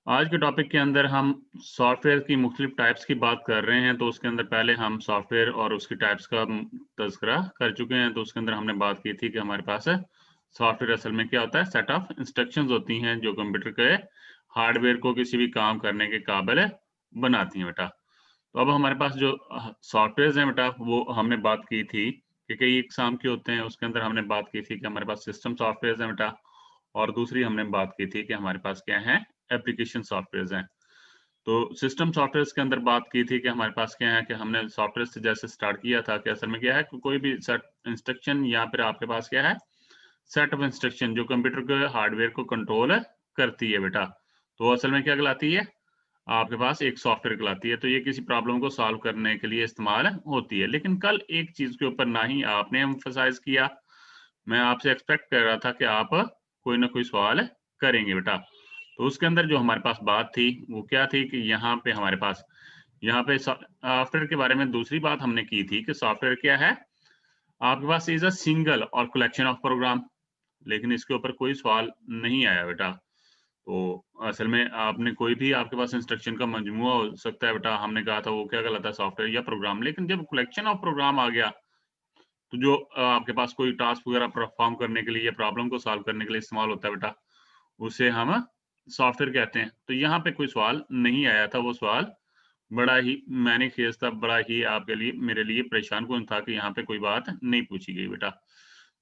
आज के टॉपिक के अंदर हम सॉफ्टवेयर की मुख्तलिफ टाइप्स की बात कर रहे हैं, तो उसके अंदर पहले हम सॉफ्टवेयर और उसकी टाइप्स का तज़किरा कर चुके हैं। तो उसके अंदर हमने बात की थी कि हमारे पास सॉफ्टवेयर असल में क्या होता है, सेट ऑफ इंस्ट्रक्शंस होती हैं जो कंप्यूटर के हार्डवेयर को किसी भी काम करने के काबिल बनाती हैं बेटा। तो अब हमारे पास जो सॉफ्टवेयर्स हैं बेटा, वो हमने बात की थी कि कई इकसाम के होते हैं। उसके अंदर हमने बात की थी कि हमारे पास सिस्टम सॉफ्टवेयर्स हैं बेटा, और दूसरी हमने बात की थी कि हमारे पास क्या है, एप्लीकेशन सॉफ्टवेयर्स हैं। तो सिस्टम सॉफ्टवेयर्स के अंदर बात की थी कि हमारे पास क्या है कि हमने सॉफ्टवेयर से जैसे स्टार्ट किया था कि असल में क्या है कि कोई भी सेट इंस्ट्रक्शन या फिर आपके पास क्या है, सेट ऑफ इंस्ट्रक्शन जो कंप्यूटर के हार्डवेयर को कंट्रोल करती है बेटा। तो असल में क्या कहलाती है, आपके पास एक सॉफ्टवेयर कहलाती है। तो ये किसी प्रॉब्लम को सॉल्व करने के लिए इस्तेमाल होती है। लेकिन कल एक चीज के ऊपर ना ही आपने एम्फसाइज किया, मैं आपसे एक्सपेक्ट कर रहा था कि आप कोई ना कोई सवाल करेंगे बेटा। तो उसके अंदर जो हमारे पास बात थी वो क्या थी कि यहाँ पे हमारे पास यहाँ पे सॉफ्टवेयर के बारे में दूसरी बात हमने की थी कि सॉफ्टवेयर क्या है, आपके पास इज अ सिंगल और कलेक्शन ऑफ प्रोग्राम। लेकिन इसके ऊपर कोई सवाल नहीं आया बेटा। तो असल में आपने कोई भी आपके पास इंस्ट्रक्शन का मजमूआ हो सकता है बेटा, हमने कहा था वो क्या कहलाता है, सॉफ्टवेयर या प्रोग्राम। लेकिन जब कलेक्शन ऑफ प्रोग्राम आ गया, तो जो आपके पास कोई टास्क वगैरह परफॉर्म करने के लिए या प्रॉब्लम को सॉल्व करने के लिए इस्तेमाल होता है बेटा, उसे हम सॉफ्टवेयर कहते हैं। तो यहाँ पे कोई सवाल नहीं आया था। वो सवाल बड़ा ही मैंने केस था, बड़ा ही आपके लिए मेरे लिए परेशान-कुन था कि यहाँ पे कोई बात नहीं पूछी गई बेटा।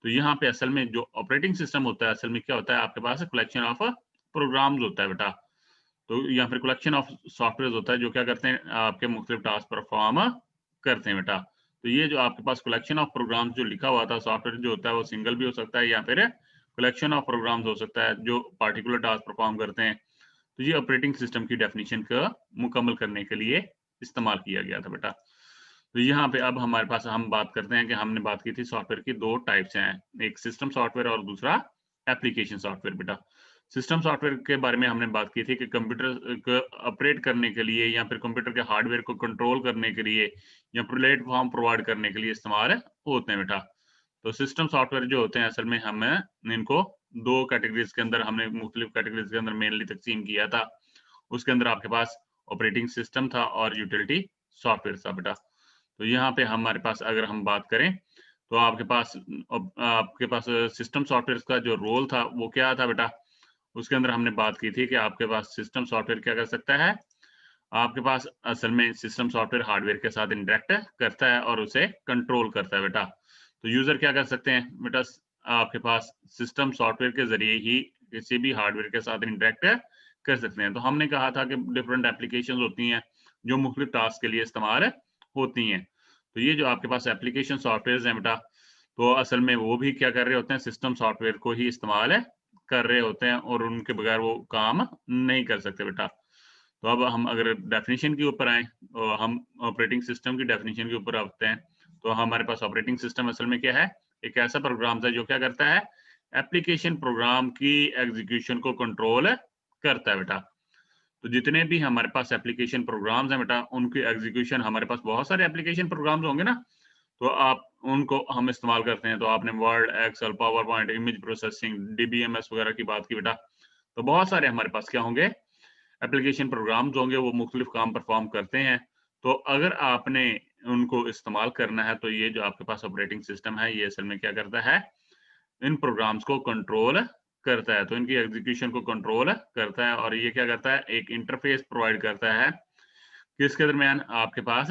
तो यहाँ पे असल में जो ऑपरेटिंग सिस्टम होता है, असल में क्या होता है, आपके पास कलेक्शन ऑफ प्रोग्राम्स होता है बेटा। तो या फिर कलेक्शन ऑफ सॉफ्टवेयर्स होता है जो क्या करते हैं, आपके मुख्तलिफ टास्क परफॉर्म करते हैं बेटा। तो ये जो आपके पास कलेक्शन ऑफ प्रोग्राम्स जो लिखा हुआ था, सॉफ्टवेयर जो होता है वो सिंगल भी हो सकता है या फिर कलेक्शन ऑफ प्रोग्राम्स हो सकता है जो पार्टिकुलर टास्क परफॉर्म करते हैं। तो ये ऑपरेटिंग सिस्टम की डेफिनेशन का मुकम्मल करने के लिए इस्तेमाल किया गया था बेटा। तो यहाँ पे अब हमारे पास हम बात करते हैं कि हमने बात की थी सॉफ्टवेयर की 2 टाइप्स हैं, एक सिस्टम सॉफ्टवेयर और दूसरा एप्लीकेशन सॉफ्टवेयर बेटा। सिस्टम सॉफ्टवेयर के बारे में हमने बात की थी कि कंप्यूटर को ऑपरेट करने के लिए या फिर कंप्यूटर के हार्डवेयर को कंट्रोल करने के लिए या प्लेटफ़ॉर्म प्रोवाइड करने के लिए इस्तेमाल होते हैं बेटा। तो सिस्टम सॉफ्टवेयर जो होते हैं असल में हमें इनको 2 कैटेगरीज़ के अंदर हमने मुख्तलिफ कैटेगरीज़ के अंदर मेनली तक़सीम किया था। उसके अंदर आपके पास ऑपरेटिंग सिस्टम था और यूटिलिटी सॉफ्टवेयर था बेटा। तो यहाँ पे हमारे पास अगर हम बात करें, तो आपके पास सिस्टम सॉफ्टवेयर का जो रोल था वो क्या था बेटा? उसके अंदर हमने बात की थी कि आपके पास सिस्टम सॉफ्टवेयर क्या कर सकता है, आपके पास असल में सिस्टम सॉफ्टवेयर हार्डवेयर के साथ इंटरैक्ट करता है और उसे कंट्रोल करता है बेटा। तो यूज़र क्या कर सकते हैं बेटा, आपके पास सिस्टम सॉफ्टवेयर के ज़रिए ही किसी भी हार्डवेयर के साथ इंटरैक्ट कर सकते हैं। तो हमने कहा था कि डिफरेंट एप्लीकेशंस होती हैं, जो मुख्तलिफ टास्क के लिए इस्तेमाल होती हैं। तो ये जो आपके पास एप्लीकेशन सॉफ्टवेयर्स हैं बेटा, तो असल में वो भी क्या कर रहे होते हैं, सिस्टम सॉफ्टवेयर को ही इस्तेमाल कर रहे होते हैं और उनके बगैर वो काम नहीं कर सकते बेटा। तो अब हम अगर डेफिनिशन के ऊपर आएँ, हम ऑपरेटिंग सिस्टम की डेफिनिशन के ऊपर आते हैं। तो हमारे पास ऑपरेटिंग सिस्टम असल में क्या है? एक ऐसा प्रोग्राम है जो क्या करता है? एप्लीकेशन प्रोग्राम की एग्ज़ीक्यूशन को कंट्रोल करता है बेटा। तो जितने भी हमारे पास एप्लीकेशन प्रोग्राम्स हैं बेटा, उनकी एग्ज़ीक्यूशन, हमारे पास बहुत सारे एप्लीकेशन प्रोग्राम्स होंगे ना, तो आप उनको हम इस्तेमाल करते हैं। तो आपने Word, Excel, PowerPoint, image processing, DBMS वगैरह की बात की बेटा। तो बहुत सारे हमारे पास क्या होंगे, एप्लीकेशन प्रोग्राम्स होंगे, वो मुख्तलिफ काम परफॉर्म करते हैं। तो अगर आपने उनको इस्तेमाल करना है, तो ये जो आपके पास ऑपरेटिंग सिस्टम है, ये असल में क्या करता है, इन प्रोग्राम्स को कंट्रोल करता है। तो इनकी एग्जीक्यूशन को कंट्रोल करता है और ये क्या करता है, एक इंटरफेस प्रोवाइड करता है किसके दरमियान, आपके पास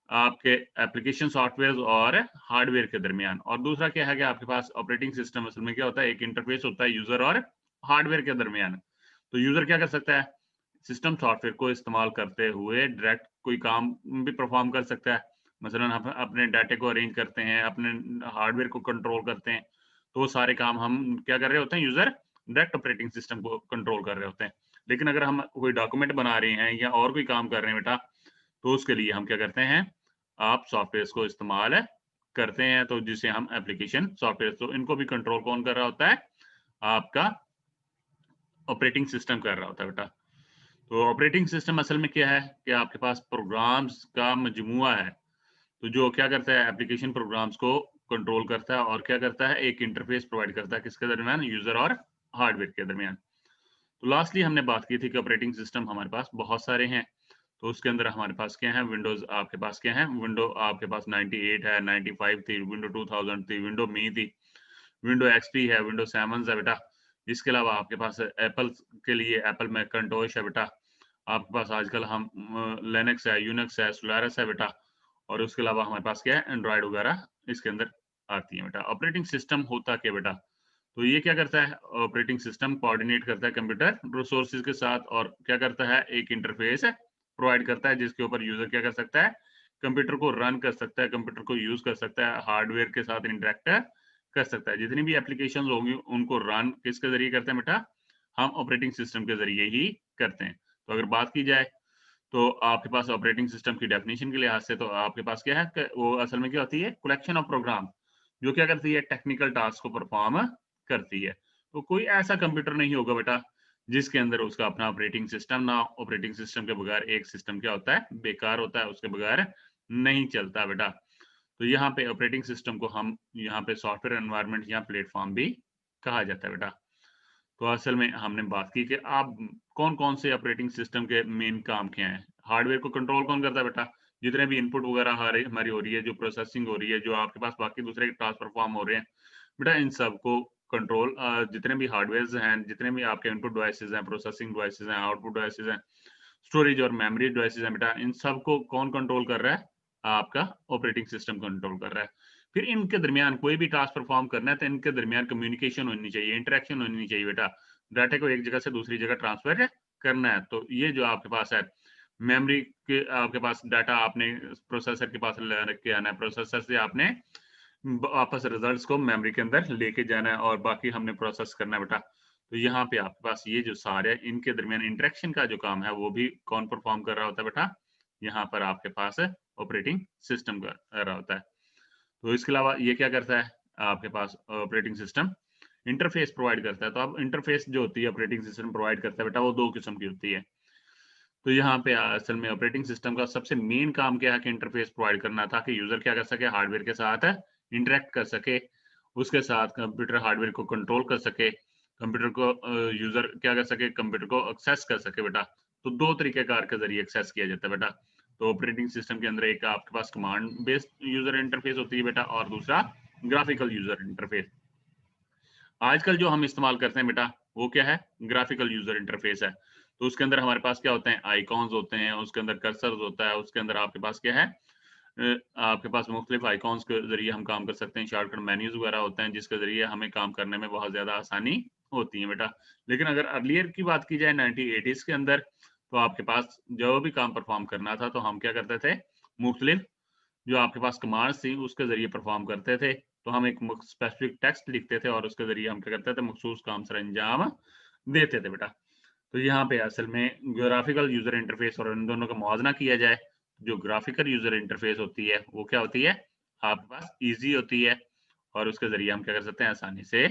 आपके एप्लीकेशन सॉफ्टवेयर और हार्डवेयर के दरमियान। और दूसरा क्या है कि आपके पास ऑपरेटिंग सिस्टम असल में क्या होता है, एक इंटरफेस होता है यूजर और हार्डवेयर के दरमियान। तो यूजर क्या कर सकता है, सिस्टम सॉफ्टवेयर को इस्तेमाल करते हुए डायरेक्ट कोई काम भी परफॉर्म कर सकता है। मसलन हम अपने डाटे को अरेंज करते हैं, अपने हार्डवेयर को कंट्रोल करते हैं। तो वो सारे काम हम क्या कर रहे होते हैं, यूजर डायरेक्ट ऑपरेटिंग सिस्टम को कंट्रोल कर रहे होते हैं। लेकिन अगर हम कोई डॉक्यूमेंट बना रहे हैं या और कोई काम कर रहे हैं बेटा, तो उसके लिए हम क्या करते हैं, आप सॉफ्टवेयर्स को इस्तेमाल करते हैं, तो जिसे हम एप्लीकेशन सॉफ्टवेयर, तो इनको भी कंट्रोल कौन कर रहा होता है, आपका ऑपरेटिंग सिस्टम कर रहा होता है बेटा। तो ऑपरेटिंग सिस्टम असल में क्या है कि आपके पास प्रोग्राम्स का मजमूआ है। तो जो क्या करता है, एप्लीकेशन प्रोग्राम्स को कंट्रोल करता है और क्या करता है, एक इंटरफेस प्रोवाइड करता है किसके दरमियान, यूजर और हार्डवेयर के दरमियान। तो लास्टली हमने बात की थी कि ऑपरेटिंग सिस्टम हमारे पास बहुत सारे हैं। तो उसके अंदर हमारे पास क्या है, विंडोज आपके पास क्या है, विंडो आपके पास 98 है, 95 थी, विंडो 2000 थी, विंडो मी थी, विंडो एक्सपी है, विंडो 7 है बेटा। इसके अलावा आपके पास एप्पल के लिए एप्पल मैकिंटोश है बेटा। आपके पास आजकल हम लिनक्स है, यूनिक्स है, सोलारिस है बेटा। और उसके अलावा हमारे पास क्या है, एंड्रॉइड वगैरह इसके अंदर आती है बेटा। ऑपरेटिंग सिस्टम होता क्या बेटा, तो ये क्या करता है, ऑपरेटिंग सिस्टम कोऑर्डिनेट करता है कंप्यूटर रिसोर्सेज के साथ और क्या करता है, एक इंटरफेस प्रोवाइड करता है जिसके ऊपर यूजर क्या कर सकता है, कंप्यूटर को रन कर सकता है, कंप्यूटर को यूज कर सकता है, हार्डवेयर के साथ इंटरेक्ट कर सकता है। जितनी भी एप्लीकेशंस होंगी उनको रन किसके जरिए करते हैं बेटा, हम ऑपरेटिंग सिस्टम के जरिए ही करते हैं। तो अगर बात की जाए तो आपके पास ऑपरेटिंग सिस्टम की डेफिनेशन के लिहाज से तो आपके पास क्या है वो असल में क्या होती है, कलेक्शन ऑफ प्रोग्राम जो क्या करती है, टेक्निकल टास्क को परफॉर्म करती है। तो कोई ऐसा कंप्यूटर नहीं होगा बेटा जिसके अंदर उसका अपना ऑपरेटिंग सिस्टम ना। ऑपरेटिंग सिस्टम के बगैर एक सिस्टम क्या होता है, बेकार होता है, उसके बगैर नहीं चलता बेटा। तो यहाँ पे ऑपरेटिंग सिस्टम को हम यहाँ पे सॉफ्टवेयर एनवायरनमेंट या प्लेटफॉर्म भी कहा जाता है बेटा। तो असल में हमने बात की कि आप कौन-कौन से ऑपरेटिंग सिस्टम के मेन काम क्या हैं। हार्डवेयर को कंट्रोल कौन करता है बेटा? जितने भी इनपुट वगैरह हमारी हो रही है, जो प्रोसेसिंग हो रही है, जो आपके पास बाकी दूसरे टास्क परफॉर्म हो रहे हैं, बेटा इन सबको कंट्रोल जितने भी हार्डवेयर्स हैं, जितने भी आपके इनपुट डिवाइसेज़ हैं, प्रोसेसिंग डिवाइसेज़ हैं, आउटपुट डिवाइसेज़ हैं, स्टोरेज और मेमोरी डिवाइसेज़ हैं बेटा, इन सबको कौन कंट्रोल कर रहा है? आपका ऑपरेटिंग सिस्टम कंट्रोल कर रहा है। फिर इनके दरमियान कोई भी टास्क परफॉर्म करना है तो इनके दरमियान कम्युनिकेशन होनी चाहिए, इंटरेक्शन होनी चाहिए बेटा। डाटा को एक जगह से दूसरी जगह ट्रांसफर करना है। तो ये जो आपके पास है, मेमोरी के आपके पास डाटा आपने प्रोसेसर के पास लेके आना है, प्रोसेसर से आपने वापस रिजल्ट्स को मेमोरी के अंदर लेके जाना है और बाकी हमने प्रोसेस करना है बेटा। तो यहाँ पे आपके पास ये जो सारे हैं, इनके दरमियान इंटरेक्शन का जो काम है वो भी कौन परफॉर्म कर रहा होता है बेटा? यहाँ पर आपके पास ऑपरेटिंग सिस्टम कर रहा होता है। तो इसके अलावा ये क्या करता है, आपके पास ऑपरेटिंग सिस्टम इंटरफेस प्रोवाइड करता है। तो अब इंटरफेस जो होती है ऑपरेटिंग सिस्टम प्रोवाइड करता है बेटा, वो 2 किस्म की होती है। तो यहाँ पे असल में ऑपरेटिंग सिस्टम का सबसे मेन काम क्या है कि इंटरफेस प्रोवाइड करना, ताकि यूजर क्या कर सके, हार्डवेयर के साथ इंटरेक्ट कर सके, उसके साथ कंप्यूटर हार्डवेयर को कंट्रोल कर सके, कंप्यूटर को यूजर क्या कर सके, कंप्यूटर को एक्सेस कर सके बेटा। तो 2 तरीके कार के जरिए एक्सेस किया जाता है बेटा। तो ऑपरेटिंग सिस्टम के अंदर एक आपके पास कमांड बेस्ड यूजर इंटरफेस होती है बेटा और दूसरा ग्राफिकल यूजर इंटरफेस। आजकल जो हम इस्तेमाल करते हैं बेटा वो क्या है, ग्राफिकल यूजर इंटरफेस है। तो उसके अंदर हमारे पास क्या होते हैं, आइकॉन्स होते हैं, उसके अंदर कर्सर होता है, उसके अंदर आपके पास क्या है, आपके पास मुख्तलिफ आइकॉन्स के जरिए हम काम कर सकते हैं, शॉर्टकट मेन्यूज वगैरह होते हैं जिसके जरिए हमें काम करने में बहुत ज्यादा आसानी होती है बेटा। लेकिन अगर अर्लियर की बात की जाए 1980s के अंदर, तो आपके पास जो भी काम परफॉर्म करना था तो हम क्या करते थे, मुख्तलिफ जो आपके पास कमांड्स थी उसके ज़रिए परफ़ॉर्म करते थे। तो हम एक स्पेसिफ़िक टेक्स्ट लिखते थे और उसके ज़रिए हम क्या करते थे, मखसूस काम सरअंजाम देते थे बेटा। तो यहाँ पे असल में ग्राफ़िकल यूज़र इंटरफ़ेस और इन दोनों का मुवाज़ना किया जाए, जो ग्राफ़िकल यूज़र इंटरफ़ेस होती है, वो क्या होती है? आपके पास ईज़ी होती है और उसके ज़रिए हम क्या कर सकते हैं, आसानी से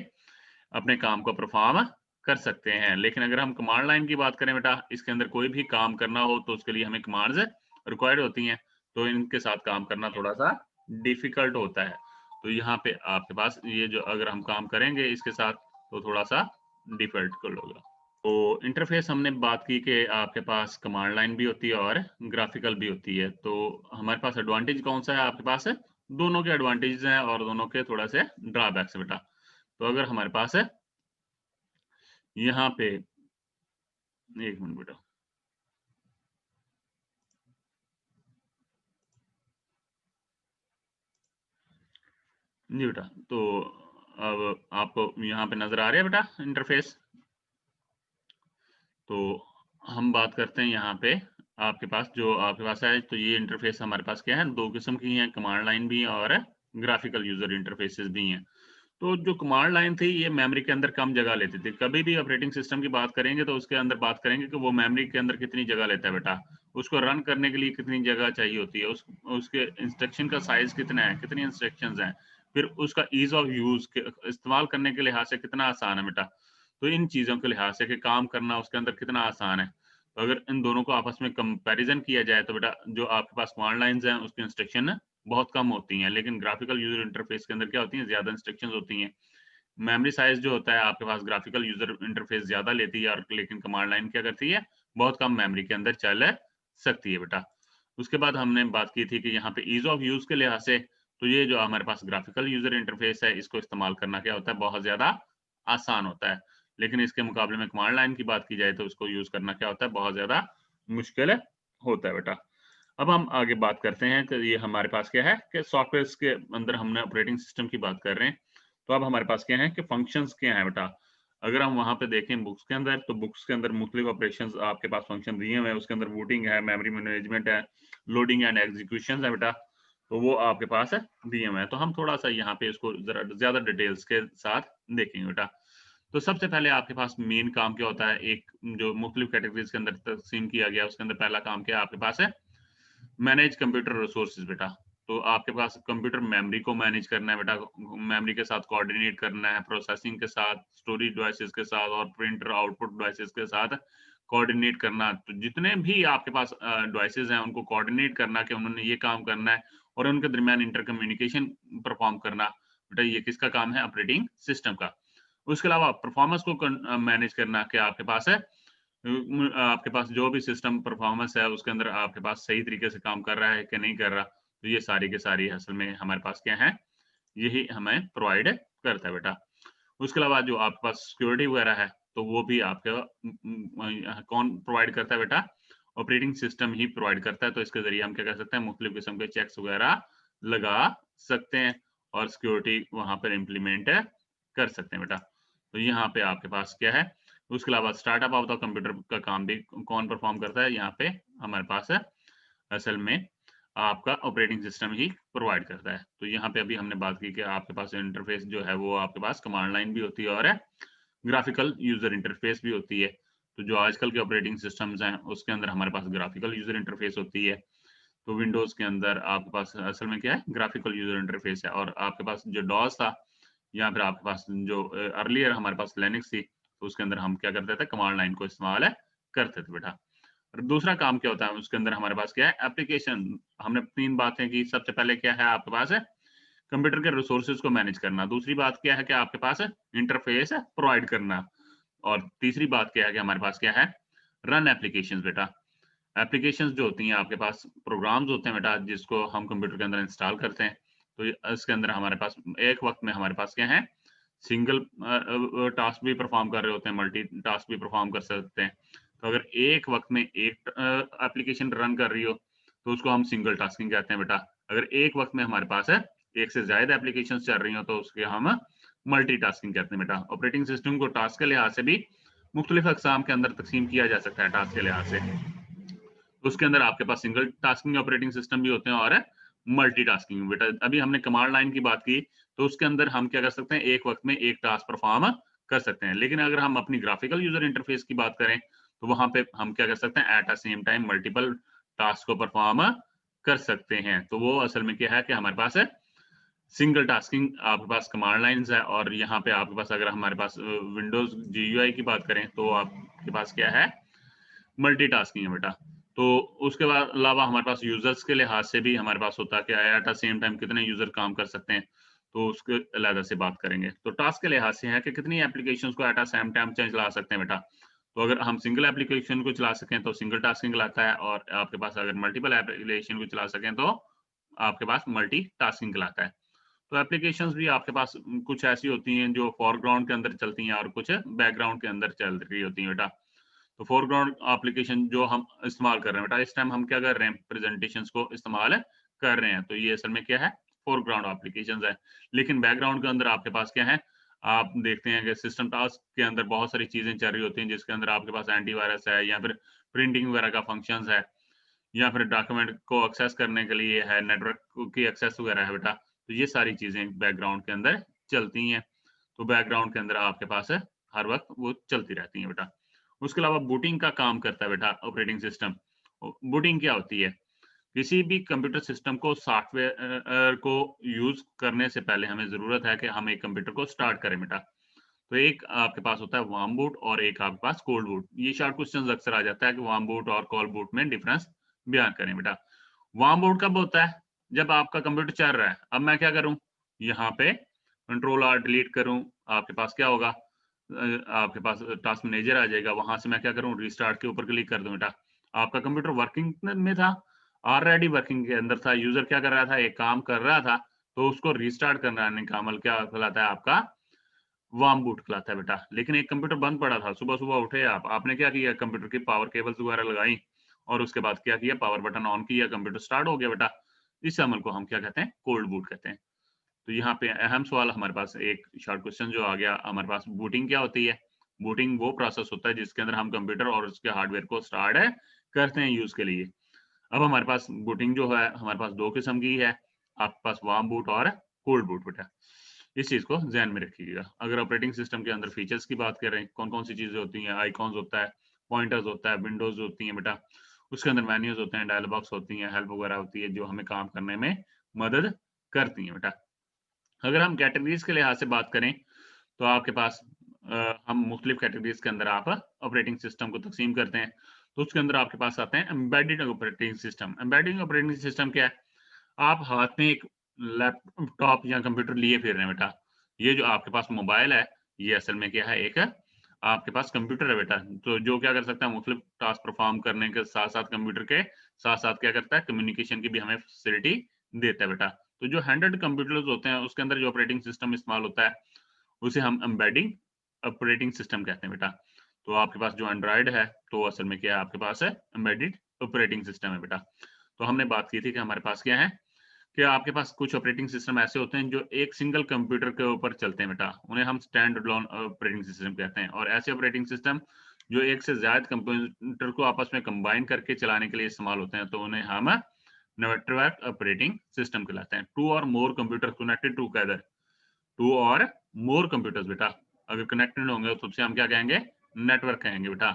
अपने काम को परफ़ॉर्म कर सकते हैं। लेकिन अगर हम कमांड लाइन की बात करें बेटा, इसके अंदर कोई भी काम करना हो तो उसके लिए हमें कमांड्स रिक्वायर्ड होती हैं। तो इनके साथ काम करना थोड़ा-सा डिफ़िकल्ट होता है। तो यहाँ पे आपके पास ये जो अगर हम काम करेंगे इसके साथ तो थोड़ा-सा डिफ़िकल्ट होगा। तो इंटरफ़ेस हमने बात की कि आपके पास कमांड लाइन भी होती है और ग्राफ़िकल भी होती है। तो हमारे पास एडवांटेज कौन-सा है आपके पास? दोनों के एडवांटेजेस हैं और दोनों के थोड़ा से ड्रॉबैक्स है बेटा। तो अगर हमारे पास है यहाँ पे 1 मिनट बेटा। जी बेटा, तो अब आपको यहाँ पे नज़र आ रहा है बेटा इंटरफ़ेस? तो हम बात करते हैं यहाँ पे आपके पास जो आपके पास है, तो ये इंटरफ़ेस हमारे पास क्या है, 2 किस्म की हैं, कमांड लाइन भी और ग्राफ़िकल यूज़र इंटरफ़ेसेस भी हैं। तो जो कमांड लाइन थी ये मेमोरी के अंदर कम जगह लेती थी। कभी भी ऑपरेटिंग सिस्टम की बात करेंगे तो उसके अंदर बात करेंगे कि वो मेमोरी के अंदर कितनी जगह लेता है बेटा। उसको रन करने के लिए कितनी जगह चाहिए होती है, उसके इंस्ट्रक्शन का साइज़ कितना है, कितनी इंस्ट्रक्शंस हैं, फिर उसका ईज़ ऑफ यूज़ के इस्तेमाल करने के लिहाज से कितना आसान है बेटा। तो इन चीज़ों के लिहाज से कि काम करना उसके अंदर कितना आसान है। तो अगर इन दोनों को आपस में कंपैरिज़न किया जाए तो बेटा जो आपके पास कमांड लाइन्स हैं उसकी इंस्ट्रक्शन बहुत कम होती हैं, लेकिन ग्राफ़िकल यूज़र इंटरफ़ेस के अंदर क्या होती हैं, ज़्यादा इंस्ट्रक्शंस होती हैं। मेमोरी साइज जो होता है आपके पास ग्राफिकल यूजर इंटरफेस ज्यादा लेती है, और लेकिन कमांड लाइन क्या करती है, बहुत कम मेमोरी के अंदर चल सकती है बेटा। उसके बाद हमने बात की थी कि यहाँ पे ईज ऑफ यूज के लिहाज से, तो ये जो हमारे पास ग्राफिकल यूजर इंटरफेस है, इसको इस्तेमाल करना क्या होता है, बहुत ज्यादा आसान होता है। लेकिन इसके मुकाबले में कमांड लाइन की बात की जाए तो उसको यूज करना क्या होता है, बहुत ज्यादा मुश्किल होता है बेटा। अब हम आगे बात करते हैं कि ये हमारे पास क्या है कि सॉफ्टवेयर के अंदर हमने ऑपरेटिंग सिस्टम की बात कर रहे हैं। तो अब हमारे पास क्या है कि फंक्शंस क्या है बेटा। अगर हम वहां पे देखें बुक्स के अंदर, तो बुक्स के अंदर मुख्तलिफ ऑपरेशंस आपके पास फंक्शन दिए हुए हैं। उसके अंदर बूटिंग है, मेमोरी मैनेजमेंट है, लोडिंग एंड एग्जीक्यूशन है बेटा। तो वो आपके पास है दिए हुए हैं। तो हम थोड़ा सा यहाँ पे इसको जरा ज्यादा डिटेल्स के साथ देखेंगे बेटा। तो सबसे पहले आपके पास मेन काम क्या होता है, एक जो मुख्तलिफ कैटेगरीज के अंदर तकसीम किया गया, उसके अंदर पहला काम क्या आपके पास है, मैनेज कंप्यूटर रिसोर्सेज बेटा। तो आपके पास कंप्यूटर मेमोरी को मैनेज करना है बेटा, मेमोरी के साथ कोऑर्डिनेट करना है, प्रोसेसिंग के साथ, स्टोरेज डिवाइसेस के साथ और प्रिंटर आउटपुट डिवाइसेस के साथ कोऑर्डिनेट करना। तो जितने भी आपके पास डिवाइसेस हैं उनको कोऑर्डिनेट करना कि उन्होंने ये काम करना है, और उनके दरमियान इंटर कम्युनिकेशन परफॉर्म करना बेटा, ये किसका काम है, ऑपरेटिंग सिस्टम का। उसके अलावा परफॉर्मेंस को मैनेज करना कि आपके पास है आपके पास जो भी सिस्टम परफॉर्मेंस है उसके अंदर आपके पास सही तरीके से काम कर रहा है कि नहीं कर रहा। तो ये सारी के सारी असल में हमारे पास क्या है, यही हमें प्रोवाइड करता है बेटा। उसके अलावा जो आपके पास सिक्योरिटी वगैरह है, तो वो भी आपके कौन प्रोवाइड करता है बेटा, ऑपरेटिंग सिस्टम ही प्रोवाइड करता है। तो इसके जरिए हम क्या कर सकते हैं, मुख्तलिफ किस्म के चेक्स वगैरह लगा सकते हैं और सिक्योरिटी वहां पर इम्प्लीमेंट कर सकते हैं बेटा। तो यहाँ पे आपके पास क्या है, उसके अलावा स्टार्टअप ऑफ द कंप्यूटर का काम भी कौन परफॉर्म करता है, यहाँ पे हमारे पास है असल में आपका ऑपरेटिंग सिस्टम ही प्रोवाइड करता है। तो यहाँ पे अभी हमने बात की कि आपके पास इंटरफेस जो है वो आपके पास कमांड लाइन भी होती है और ग्राफिकल यूजर इंटरफेस भी होती है। तो जो आजकल के ऑपरेटिंग सिस्टम्स हैं उसके अंदर हमारे पास ग्राफिकल यूजर इंटरफेस होती है। तो विंडोज के अंदर आपके पास असल में क्या है, ग्राफिकल यूजर इंटरफेस है। और आपके पास जो डॉस था, या फिर आपके पास जो अर्लियर हमारे पास लिनक्स थी, तो उसके अंदर हम क्या करते थे, कमांड लाइन को इस्तेमाल करते थे बेटा। और दूसरा काम क्या होता है उसके अंदर हमारे पास क्या है, एप्लीकेशन। हमने तीन बातें की। सबसे पहले क्या है आपके पास है, कंप्यूटर के रिसोर्सेज को मैनेज करना। दूसरी बात क्या है कि आपके पास है इंटरफेस प्रोवाइड करना। और तीसरी बात क्या है कि हमारे पास क्या है, रन एप्लीकेशन बेटा। एप्लीकेशंस जो होती हैं आपके पास, प्रोग्राम्स होते हैं बेटा, जिसको हम कंप्यूटर के अंदर इंस्टॉल करते हैं। तो इसके अंदर हमारे पास एक वक्त में हमारे पास क्या है, सिंगल टास्क भी परफॉर्म कर रहे होते हैं, मल्टी टास्क भी परफॉर्म कर सकते हैं। तो अगर एक वक्त में एक एप्लीकेशन रन कर रही हो तो उसको हम सिंगल टास्किंग कहते हैं बेटा। अगर एक वक्त में हमारे पास है एक से ज्यादा एप्लीकेशन चल रही हो तो उसके हम मल्टी टास्किंग कहते हैं बेटा। ऑपरेटिंग सिस्टम को टास्क के लिहाज से भी मुख्तलिफ अकसाम के अंदर तकसीम किया जा सकता है टास्क के लिहाज से। उसके अंदर आपके पास सिंगल टास्किंग ऑपरेटिंग सिस्टम भी होते हैं और मल्टीटास्किंग बेटा। अभी हमने कमांड लाइन की बात की, तो उसके अंदर हम क्या कर सकते हैं, एक वक्त में एक टास्क परफॉर्म कर सकते हैं। लेकिन अगर हम अपनी ग्राफिकल यूजर इंटरफेस की बात करें तो वहां पे हम क्या कर सकते हैं, at a same time multiple task को परफॉर्म कर सकते हैं। तो वो असल में क्या है कि हमारे पास है सिंगल टास्किंग आपके पास कमांड लाइंस है। और यहाँ पे आपके पास अगर हमारे पास विंडोज जीयूआई की बात करें तो आपके पास क्या है, मल्टीटास्किंग है बेटा। तो उसके बाद अलावा हमारे पास यूजर्स के लिहाज से भी हमारे पास होता है कि एट अ सेम टाइम कितने यूजर काम कर सकते हैं, तो उसके अलग से बात करेंगे। तो टास्क के लिहाज से है कि कितनी एप्लीकेशंस को एट अ सेम टाइम चला सकते हैं बेटा। तो अगर हम सिंगल एप्लीकेशन को चला सकें तो सिंगल टास्किंग कहलाता है, और आपके पास अगर मल्टीपल एप्लीकेशन को चला सकें तो आपके पास मल्टी टास्किंग कहलाता है। तो एप्लीकेशंस भी आपके पास कुछ ऐसी होती हैं जो फोरग्राउंड के अंदर चलती हैं और कुछ बैकग्राउंड के अंदर चल रही होती हैं बेटा। तो फोरग्राउंड एप्लीकेशन जो हम इस्तेमाल कर रहे हैं बेटा, इस टाइम हम क्या कर रहे हैं, प्रेजेंटेशंस को इस्तेमाल कर रहे हैं। तो ये असल में क्या है, फोरग्राउंड एप्लीकेशंस है। लेकिन बैकग्राउंड के अंदर आपके पास क्या है, आप देखते हैं कि सिस्टम टास्क के अंदर बहुत सारी चीजें चल रही होती हैं, जिसके अंदर आपके पास एंटीवायरस है, या फिर प्रिंटिंग वगैरह का फंक्शंस है, या फिर डॉक्यूमेंट को एक्सेस करने के लिए है, नेटवर्क की एक्सेस वगैरह है बेटा। तो ये सारी चीजें बैकग्राउंड के अंदर चलती हैं। तो बैकग्राउंड के अंदर आपके पास है हर वक्त वो चलती रहती हैं बेटा। उसके अलावा बूटिंग का काम करता है बेटा ऑपरेटिंग सिस्टम। बूटिंग क्या होती है, किसी भी कंप्यूटर सिस्टम को सॉफ्टवेयर को यूज करने से पहले हमें जरूरत है कि हम एक कंप्यूटर को स्टार्ट करें बेटा। तो एक आपके पास होता है वार्म बूट और एक आपके पास कोल्ड बूट। ये शॉर्ट क्वेश्चंस अक्सर आ जाता है कि वार्म बूट और कोल्ड बूट में डिफरेंस बयान करें बेटा। वार्म बूट कब होता है, जब आपका कंप्यूटर चल रहा है। अब मैं क्या करूं, यहाँ पे कंट्रोल आर डिलीट करूं, आपके पास क्या होगा, आपके पास टास्क मैनेजर आ जाएगा। वहां से मैं क्या करूं, रिस्टार्ट के ऊपर क्लिक कर दूं बेटा। आपका कंप्यूटर वर्किंग में था, ऑलरेडी वर्किंग के अंदर था, यूजर क्या कर रहा था, एक काम कर रहा था, तो उसको रिस्टार्ट करने का अमल क्या कहलाता है, आपका वार्म बूट कहलाता है बेटा। लेकिन एक कंप्यूटर बंद पड़ा था, सुबह सुबह उठे आपने क्या किया, कंप्यूटर की पावर केबल्स वगैरह लगाई और उसके बाद क्या किया, पावर बटन ऑन किया, कंप्यूटर स्टार्ट हो गया बेटा। इस अमल को हम क्या कहते हैं, कोल्ड बूट कहते हैं। तो यहाँ पे अहम सवाल हमारे पास एक शॉर्ट क्वेश्चन जो आ गया हमारे पास, बूटिंग क्या होती है। बूटिंग वो प्रोसेस होता है जिसके अंदर हम कंप्यूटर और उसके हार्डवेयर को स्टार्ट करते हैं यूज के लिए। अब हमारे पास बूटिंग जो है हमारे पास दो किस्म की है, आपके पास वार्म बूट और कोल्ड बूट बेटा। इस चीज को ध्यान में रखिएगा। अगर ऑपरेटिंग सिस्टम के अंदर फीचर्स की बात करें, कौन कौन सी चीजें होती हैं, आइकॉन्स होता है, पॉइंटर्स होता है, विंडोज होती हैं बेटा, उसके अंदर मेन्यूज होते हैं, डायलॉग बॉक्स होती हैं, हेल्प वगैरह होती है जो हमें काम करने में मदद करती हैं बेटा। अगर हम कैटेगरीज के लिहाज से बात करें तो आपके पास हम मुख्तलिफ कैटेगरीज के अंदर आप ऑपरेटिंग सिस्टम को तकसीम करते हैं। तो उसके अंदर आपके पास आते हैं embedded operating system. Embedded operating system क्या है, आप हाथ में एक लैपटॉप या कंप्यूटर लिए फिर रहे हैं बेटा। ये जो आपके पास मोबाइल है, ये असल में क्या है, एक आपके पास कंप्यूटर है बेटा। तो जो क्या कर सकता है, मुख्तलिफ टास्क परफॉर्म करने के साथ साथ कंप्यूटर के साथ साथ क्या करता है, कम्युनिकेशन की भी हमें फैसिलिटी देता है बेटा। तो जो हैंड्रेड कंप्यूटर्स होते हैं उसके अंदर जो ऑपरेटिंग सिस्टम इस्तेमाल होता है उसे हम एम्बेडिंग ऑपरेटिंग सिस्टम कहते हैं बेटा। तो आपके पास जो एंड्रॉइड है तो असल में क्या है, आपके पास है एम्बेडेड ऑपरेटिंग सिस्टम है बेटा। तो हमने बात की थी कि हमारे पास क्या है, कि आपके पास कुछ ऑपरेटिंग सिस्टम ऐसे होते हैं जो एक सिंगल कंप्यूटर के ऊपर चलते हैं बेटा, उन्हें हम स्टैंड अलोन ऑपरेटिंग सिस्टम कहते हैं। और ऐसे ऑपरेटिंग सिस्टम जो एक से ज्यादा कंप्यूटर को आपस में कंबाइन करके चलाने के लिए इस्तेमाल होते हैं, तो उन्हें हम नेटवर्क ऑपरेटिंग सिस्टम कहलाते हैं। टू और मोर कंप्यूटर कनेक्टेड टुगेदर, टू और मोर कंप्यूटर्स बेटा अगर कनेक्टेड होंगे तो उसे हम क्या कहेंगे, नेटवर्क कहेंगे बेटा।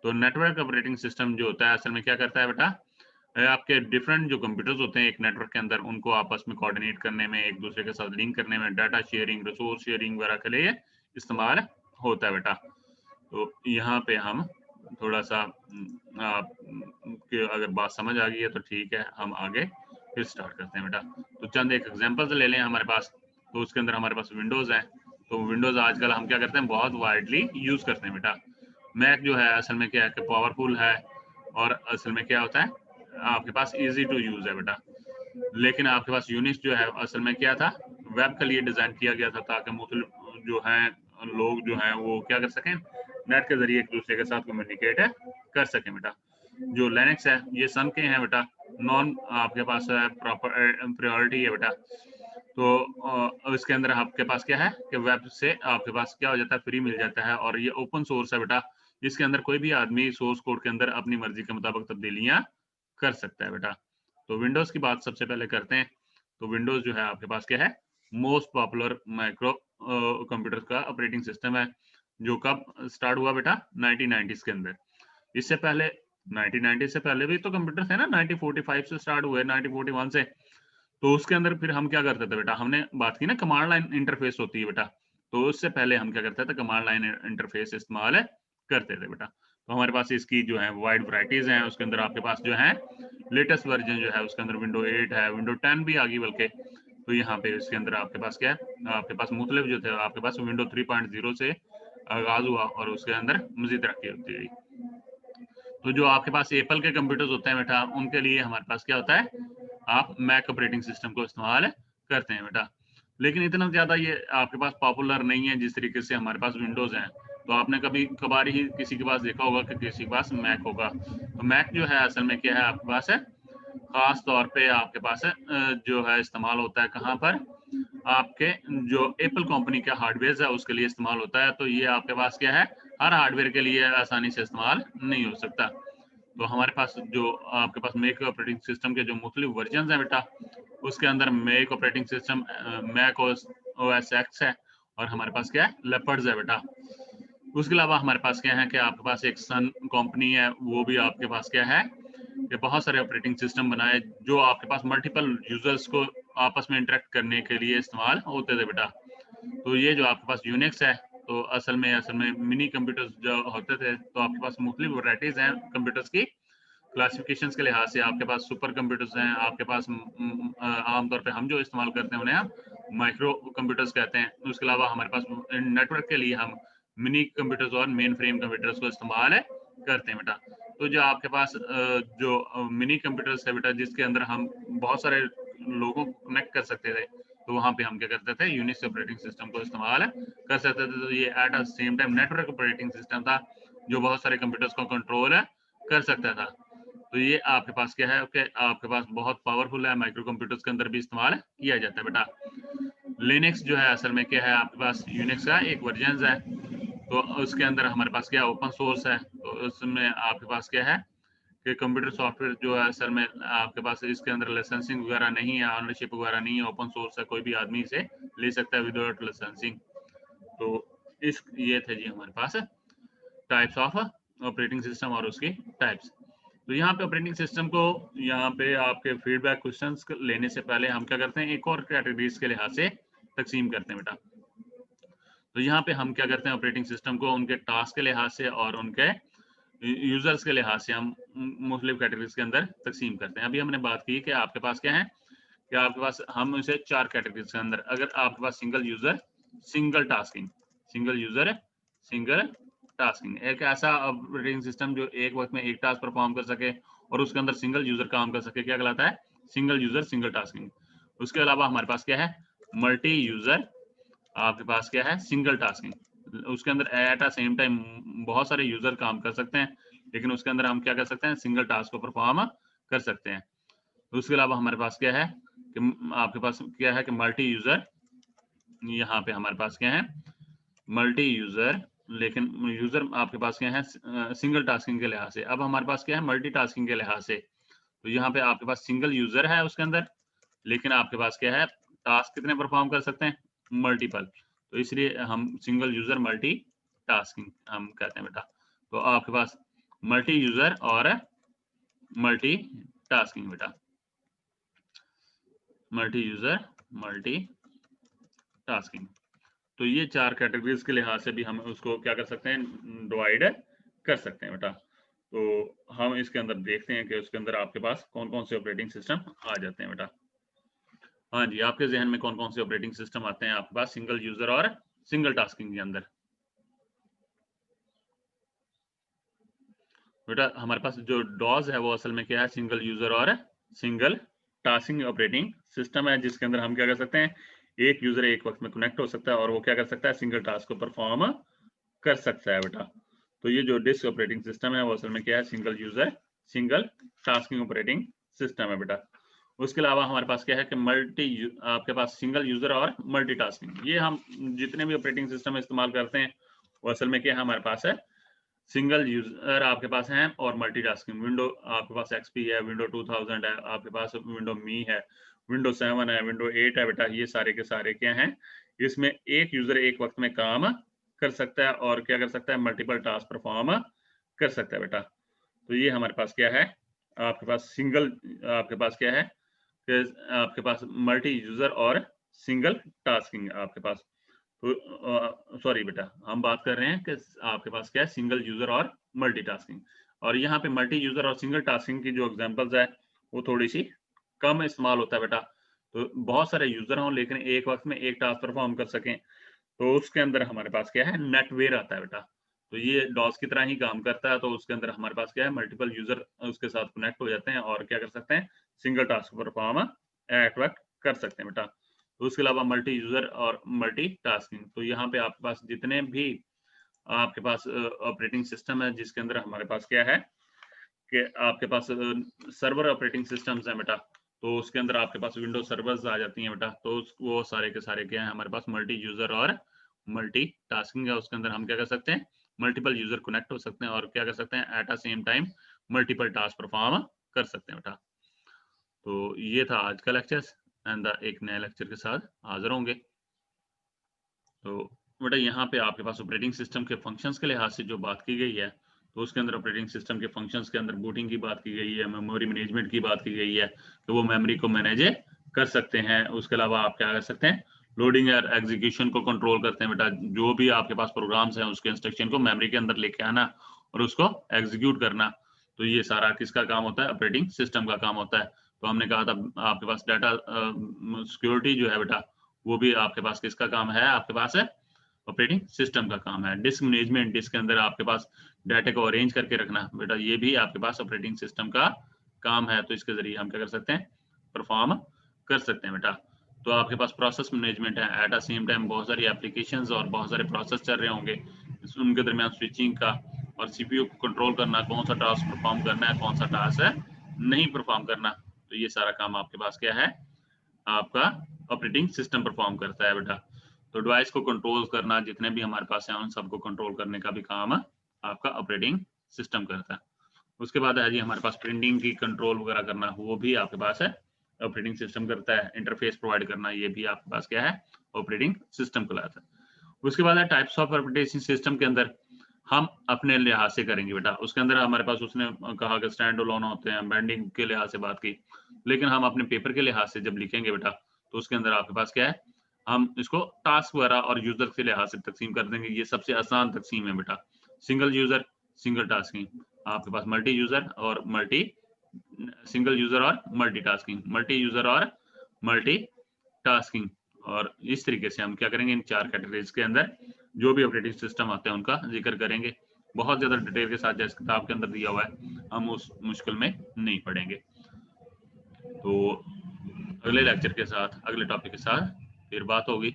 तो नेटवर्क ऑपरेटिंग सिस्टम जो होता है असल में क्या करता है बेटा, आपके डिफरेंट जो कंप्यूटर्स होते हैं एक नेटवर्क के अंदर, उनको आपस में कोऑर्डिनेट करने में, एक दूसरे के साथ लिंक करने में, डाटा शेयरिंग, रिसोर्स शेयरिंग वगैरह के लिए इस्तेमाल होता है बेटा। तो यहाँ पे हम थोड़ा सा आप कि अगर बात समझ आ गई है तो ठीक है, हम आगे फिर स्टार्ट करते हैं बेटा। तो चंद एक एग्जांपल्स ले लें हमारे पास। तो उसके अंदर हमारे पास विंडोज है। तो विंडोज आजकल हम क्या करते हैं, बहुत वाइडली यूज करते हैं बेटा। मैक जो है असल में क्या है कि पावरफुल है और असल में क्या होता है, आपके पास इजी टू यूज है बेटा। लेकिन आपके पास यूनिक्स जो है असल में क्या था, वेब के लिए डिजाइन किया गया था ताकि मुख्तलिफ जो है लोग जो हैं वो क्या कर सकें, नेट के जरिए एक दूसरे के साथ कम्युनिकेट कर सकें बेटा। जो लिनक्स है ये सन के हैं बेटा, नॉन आपके पास प्रॉपर प्रायोरिटी है बेटा। तो इसके अंदर आपके पास क्या है कि वेब से आपके पास क्या हो जाता है, फ्री मिल जाता है और ये ओपन सोर्स है बेटा। इसके अंदर कोई भी आदमी सोर्स कोड के अंदर अपनी मर्जी के मुताबिक तब्दीलियां कर सकता है बेटा। तो विंडोज की बात सबसे पहले करते हैं। तो विंडोज जो है आपके पास क्या है, मोस्ट पॉपुलर माइक्रो कंप्यूटर का ऑपरेटिंग सिस्टम है, जो कब स्टार्ट हुआ बेटा, 1990s के अंदर। इससे पहले 1990 से पहले भी तो कंप्यूटर थे ना, 1945 से स्टार्ट हुए, 1941 से। तो उसके अंदर फिर हम क्या करते थे बेटा, हमने बात की ना कमांड लाइन इंटरफेस होती है बेटा। तो उससे पहले हम क्या करते थे, कमांड लाइन इंटरफेस इस्तेमाल करते थे बेटा। तो हमारे पास इसकी जो है वाइड वैरायटीज हैं। उसके अंदर आपके पास जो है लेटेस्ट वर्जन जो है उसके अंदर विंडो 8 है, विंडो 10 भी आ गई बल्कि। तो यहाँ पे इसके अंदर आपके पास क्या है, आपके पास मुख्तलिफ जो थे, आपके पास विंडो 3.0 से आगाज हुआ और उसके अंदर मजीद तरक्की होती गई। तो जो आपके पास एप्पल के कंप्यूटर्स होते हैं बेटा, उनके लिए हमारे पास क्या होता है, आप मैक ऑपरेटिंग सिस्टम को इस्तेमाल करते हैं बेटा। लेकिन इतना ज्यादा ये आपके पास पॉपुलर नहीं है जिस तरीके से हमारे पास विंडोज हैं। तो आपने कभी कभार ही किसी के पास देखा होगा कि किसी के पास मैक होगा। तो मैक जो है असल में क्या है, आपके पास है खास तौर पे आपके पास है जो है इस्तेमाल होता है कहाँ पर, आपके जो एप्पल कंपनी के हार्डवेयर है उसके लिए इस्तेमाल होता है। तो ये आपके पास क्या है, हर हार्डवेयर के लिए आसानी से इस्तेमाल नहीं हो सकता। तो हमारे पास जो आपके पास मैक ऑपरेटिंग सिस्टम के जो मुख्तलिफ वर्जन है बेटा, उसके अंदर Mac operating system Mac OS X है और हमारे पास क्या है, लेपर्ड्स है बेटा। उसके अलावा हमारे पास क्या है कि आपके पास एक सन कंपनी है, वो भी आपके पास क्या है कि बहुत सारे ऑपरेटिंग सिस्टम बनाए जो आपके पास मल्टीपल यूजर्स को आपस में इंटरेक्ट करने के लिए इस्तेमाल होते थे बेटा। तो ये जो आपके पास यूनिक्स है, तो असल में मिनी कंप्यूटर्स जो होते थे, तो आपके पास मुख्तलिफ वैरायटीज हैं कंप्यूटर्स की। क्लासिफिकेशंस के लिहाज से आपके पास सुपर कंप्यूटर्स हैं, आपके पास आमतौर पे हम जो इस्तेमाल करते हैं उन्हें हम माइक्रो कंप्यूटर्स कहते हैं। उसके अलावा हमारे पास नेटवर्क के लिए हम मिनी कंप्यूटर्स और मेन फ्रेम कंप्यूटर्स को इस्तेमाल करते हैं बेटा। तो जो आपके पास जो मिनी कंप्यूटर्स है बेटा, जिसके अंदर हम बहुत सारे लोगों को कनेक्ट कर सकते थे, तो वहां पे हम क्या करते थे, यूनिक्स ऑपरेटिंग सिस्टम को इस्तेमाल कर सकते थे। तो ये at a same time network operating system था जो बहुत सारे कंप्यूटर्स को कंट्रोल कर सकता था। तो ये आपके पास क्या है कि आपके पास बहुत पावरफुल है, माइक्रो कंप्यूटर्स के अंदर भी इस्तेमाल किया जाता है बेटा। लिनक्स जो है असल में क्या है, आपके पास यूनिक्स का एक वर्जन है, तो उसके अंदर हमारे पास क्या ओपन सोर्स है। तो उसमें आपके पास क्या है कि कंप्यूटर सॉफ्टवेयर जो है असल में आपके पास इसके अंदर लाइसेंसिंग वगैरह नहीं है, ऑनरशिप वगैरह नहीं है, ओपन सोर्स है, कोई भी आदमी इसे ले सकता है विदाउट लाइसेंसिंग। तो इस ये थे जी हमारे पास टाइप्स ऑफ ऑपरेटिंग सिस्टम और उसकी टाइप्स। तो यहाँ पे ऑपरेटिंग सिस्टम को यहाँ पे आपके फीडबैक क्वेश्चंस लेने से पहले हम क्या करते हैं, एक और कैटेगरीज के लिहाज से तकसीम करते हैं बेटा। तो यहाँ पे हम क्या करते हैं, ऑपरेटिंग सिस्टम को उनके टास्क के लिहाज से और उनके यूजर्स के लिहाज से हम मुख्तलिफ कैटेगरीज के अंदर तकसीम करते हैं। अभी हमने बात की कि आपके पास क्या है कि आपके पास हम इसे 4 कैटेगरीज के अंदर, अगर आपके पास single user single tasking, single user single tasking, एक ऐसा ऑपरेटिंग सिस्टम जो एक वक्त में एक टास्क परफॉर्म कर सके और उसके अंदर सिंगल यूजर काम कर सके, क्या कहलाता है, सिंगल यूजर सिंगल टास्किंग। उसके अलावा हमारे पास क्या है, मल्टी यूजर आपके पास क्या है, सिंगल टास्किंग। उसके अंदर एट अ सेम टाइम बहुत सारे यूजर काम कर सकते हैं, लेकिन उसके अंदर हम क्या कर सकते हैं, सिंगल टास्क को परफॉर्म कर सकते हैं। उसके अलावा हमारे पास क्या है कि आपके पास क्या है कि मल्टी यूजर, यहाँ पे हमारे पास क्या है मल्टी यूजर, लेकिन यूजर आपके पास क्या है सिंगल टास्किंग के लिहाज से। अब हमारे पास क्या है मल्टी टास्किंग के लिहाज से, तो यहाँ पे आपके पास सिंगल यूजर है उसके अंदर, लेकिन आपके पास क्या है टास्क कितने परफॉर्म कर सकते हैं, मल्टीपल। तो इसलिए हम सिंगल यूजर मल्टी टास्किंग हम कहते हैं बेटा। तो आपके पास मल्टी यूजर और मल्टी टास्किंग बेटा, मल्टी यूजर मल्टी टास्किंग। तो ये 4 कैटेगरीज के लिहाज से भी हम उसको क्या कर सकते हैं, डिवाइड कर सकते हैं बेटा। तो हम इसके अंदर देखते हैं कि उसके अंदर आपके पास कौन कौन से ऑपरेटिंग सिस्टम आ जाते हैं बेटा। हाँ जी, आपके जहन में कौन कौन से ऑपरेटिंग सिस्टम आते हैं आपके पास सिंगल यूजर और सिंगल टास्किंग के अंदर। बेटा हमारे पास जो डॉज है वो असल में क्या है, सिंगल यूजर और सिंगल टास्किंग ऑपरेटिंग सिस्टम है, जिसके अंदर हम क्या कर सकते हैं, एक यूजर एक वक्त में कनेक्ट हो सकता है और वो क्या कर सकता है, सिंगल टास्क को परफॉर्म कर सकता है बेटा। तो ये जो डिस्क ऑपरेटिंग सिस्टम है वो असल में क्या है, single user single tasking operating system है बेटा। उसके अलावा हमारे पास क्या है कि आपके पास सिंगल यूजर और मल्टीटास्किंग, ये हम जितने भी ऑपरेटिंग सिस्टम इस्तेमाल करते हैं वो असल में क्या है, हमारे पास है सिंगल यूजर आपके पास है और मल्टीटास्किंग। विंडो आपके पास एक्सपी है, विंडो 2000 है, आपके पास विंडो मी है, विंडो 7 है, विंडो 8 है बेटा। ये सारे के सारे क्या हैं, इसमें एक यूजर एक वक्त में काम कर सकता है और क्या कर सकता है, मल्टीपल टास्क परफॉर्म कर सकता है बेटा। तो ये हमारे पास क्या है, आपके पास सिंगल, आपके पास क्या है कि आपके पास मल्टी यूजर और सिंगल टास्किंग आपके पास। तो सॉरी बेटा, हम बात कर रहे हैं कि आपके पास क्या है, सिंगल यूजर और मल्टीटास्किंग। और यहाँ पे मल्टी यूजर और सिंगल टास्किंग की जो एग्जांपल्स है वो थोड़ी सी कम इस्तेमाल होता है बेटा। तो बहुत सारे यूजर हों लेकिन एक वक्त में एक टास्क परफॉर्म कर सकें, तो उसके अंदर हमारे पास क्या है, नेटवेयर आता है बेटा। तो ये डॉस की तरह ही काम करता है। तो उसके अंदर हमारे पास क्या है, मल्टीपल यूजर उसके साथ कनेक्ट हो जाते हैं और क्या कर सकते हैं, सिंगल टास्क परफॉर्म एट वक्त कर सकते हैं बेटा। तो उसके अलावा मल्टी यूजर और मल्टी टास्किंग, तो यहाँ पे आपके पास जितने भी आपके पास ऑपरेटिंग सिस्टम है, जिसके अंदर हमारे पास क्या है कि आपके पास सर्वर ऑपरेटिंग सिस्टम्स हैं बेटा। तो उसके अंदर आपके पास विंडो सर्वर्स आ जाती हैं बेटा। तो वो सारे के सारे क्या है, हमारे पास मल्टी यूजर और मल्टी टास्किंग है। उसके अंदर हम क्या कर सकते हैं, मल्टीपल यूजर कनेक्ट हो सकते हैं और क्या कर सकते हैं, at a same time multiple task perform कर सकते हैं बेटा। तो ये था आज का लेक्चर एंड एक नए लेक्चर के साथ हाजिर होंगे। तो बेटा यहाँ पे आपके पास ऑपरेटिंग सिस्टम के फंक्शंस के लिहाज से जो बात की गई है, तो उसके अंदर ऑपरेटिंग सिस्टम के फंक्शंस के अंदर बूटिंग की बात की गई है, मेमोरी मैनेजमेंट की बात की गई है, तो वो मेमोरी को मैनेज कर सकते हैं। उसके अलावा आप क्या कर सकते हैं, लोडिंग और एग्जीक्यूशन को कंट्रोल करते हैं बेटा। जो भी आपके पास प्रोग्राम्स हैं उसके इंस्ट्रक्शन को मेमोरी के अंदर लेके आना और उसको एग्जीक्यूट करना, तो ये सारा किसका काम होता है, ऑपरेटिंग सिस्टम का काम होता है। तो हमने कहा था आपके पास डाटा सिक्योरिटी जो है बेटा, वो भी आपके पास किसका काम है, आपके पास है ऑपरेटिंग सिस्टम का काम है। डिस्क मैनेजमेंट, डिस्क के अंदर आपके पास डाटा को अरेंज करके रखना बेटा, ये भी आपके पास ऑपरेटिंग सिस्टम का काम है। तो इसके जरिए हम क्या कर सकते हैं, परफॉर्म कर सकते हैं बेटा। तो आपके पास प्रोसेस मैनेजमेंट है, एट द सेम टाइम बहुत सारी एप्लीकेशंस और बहुत सारे प्रोसेस चल रहे होंगे, उनके दरमियान स्विचिंग का और सीपीयू को कंट्रोल करना, कौन सा टास्क परफॉर्म करना है, कौन सा टास्क है नहीं परफॉर्म करना। तो ये सारा काम आपके पास क्या है, आपका ऑपरेटिंग सिस्टम परफॉर्म करता है बेटा। तो डिवाइस को कंट्रोल करना, जितने भी हमारे पास है उन सबको कंट्रोल करने का भी काम आपका ऑपरेटिंग सिस्टम करता है। उसके बाद है जी हमारे पास प्रिंटिंग की कंट्रोल वगैरह करना, वो भी आपके पास है ऑपरेटिंग सिस्टम करता है। इंटरफेस प्रोवाइड करना, ये भी आपके पास क्या है, ऑपरेटिंग सिस्टम कहलाता है। उसके बाद है टाइप्स ऑफ ऑपरेटिंग सिस्टम के अंदर हम अपने लिहाज से करेंगे बेटा। उसके अंदर हमारे पास उसने कहा कि स्टैंड अलोन होते हैं, बैंडिंग के लिहाज से बात की, लेकिन हम अपने पेपर के लिहाज से जब लिखेंगे बेटा, तो उसके अंदर आपके पास क्या है, हम इसको टास्क वगैरह और यूजर के लिहाज से तकसीम कर देंगे। ये सबसे आसान तकसीम है बेटा। सिंगल यूजर, सिंगल टास्किंग, आपके पास मल्टी यूजर और मल्टी, सिंगल यूजर और मल्टीटास्किंग, मल्टी यूजर और मल्टी टास्किंग। और इस तरीके से हम क्या करेंगे, इन 4 कैटेगरीज के अंदर जो भी ऑपरेटिंग सिस्टम आते हैं उनका जिक्र करेंगे। बहुत ज्यादा डिटेल के साथ जैसे किताब के अंदर दिया हुआ है, हम उस मुश्किल में नहीं पढ़ेंगे। तो अगले लेक्चर के साथ, अगले टॉपिक के साथ फिर बात होगी।